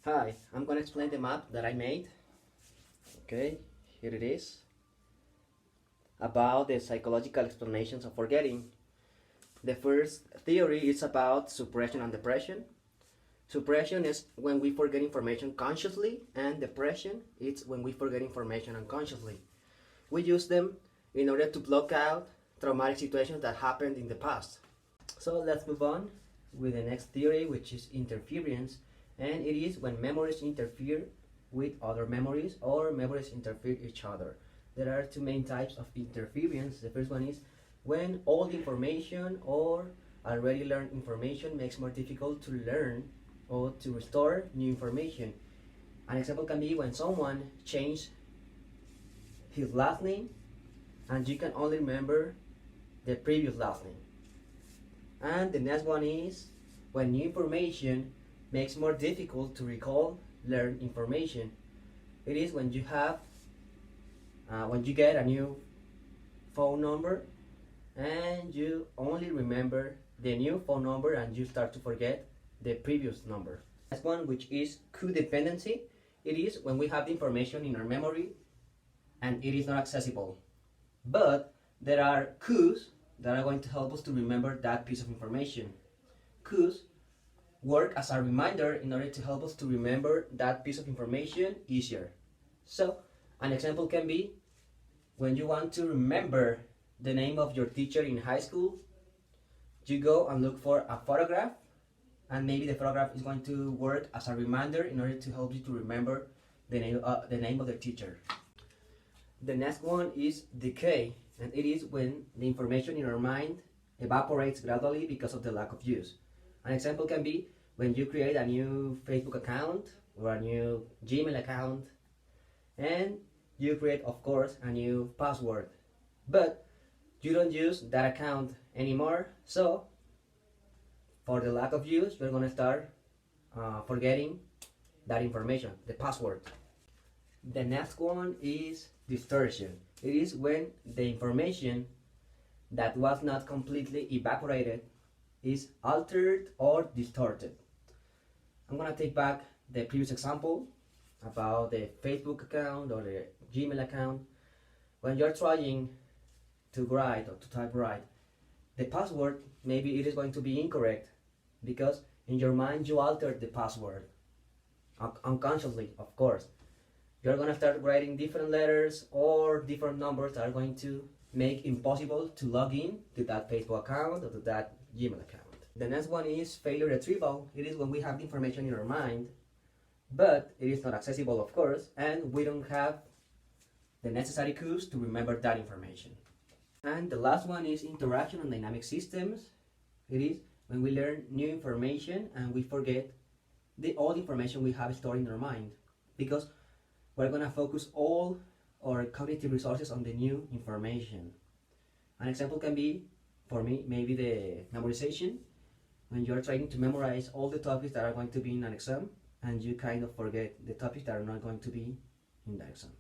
Hi, I'm going to explain the map that I made. Okay, here it is. About the psychological explanations of forgetting. The first theory is about suppression and depression. Suppression is when we forget information consciously, and depression is when we forget information unconsciously. We use them in order to block out traumatic situations that happened in the past. So let's move on with the next theory, which is interference, and it is when memories interfere with other memories or memories interfere each other. There are two main types of interference. The first one is when old information or already learned information makes more difficult to learn or to restore new information. An example can be when someone changed his last name and you can only remember the previous last name. And the next one is when new information makes more difficult to recall learned information. It is when you get a new phone number and you only remember the new phone number and you start to forget the previous number. Next one, which is codependency. It is when we have the information in our memory and it is not accessible. But there are cues that are going to help us to remember that piece of information. Cues work as a reminder in order to help us to remember that piece of information easier. So, an example can be when you want to remember the name of your teacher in high school, you go and look for a photograph, and maybe the photograph is going to work as a reminder in order to help you to remember the name of the teacher. The next one is decay, and it is when the information in our mind evaporates gradually because of the lack of use. An example can be when you create a new Facebook account or a new Gmail account, and you create, of course, a new password, but you don't use that account anymore. So for the lack of use, you're going to start forgetting that information, the password. The next one is distortion. It is when the information that was not completely evaporated is altered or distorted. I'm going to take back the previous example about the Facebook account or the Gmail account. When you're trying to write or to type right, the password, maybe it is going to be incorrect because in your mind you altered the password unconsciously, of course. You're going to start writing different letters or different numbers that are going to make impossible to log in to that Facebook account or to that Gmail account. The next one is failure retrieval. It is when we have the information in our mind, but it is not accessible, of course, and we don't have the necessary cues to remember that information. And the last one is interaction and dynamic systems. It is when we learn new information and we forget the old information we have stored in our mind, because we're going to focus all our cognitive resources on the new information. An example can be, for me, maybe the memorization. When you're trying to memorize all the topics that are going to be in an exam and you kind of forget the topics that are not going to be in the exam.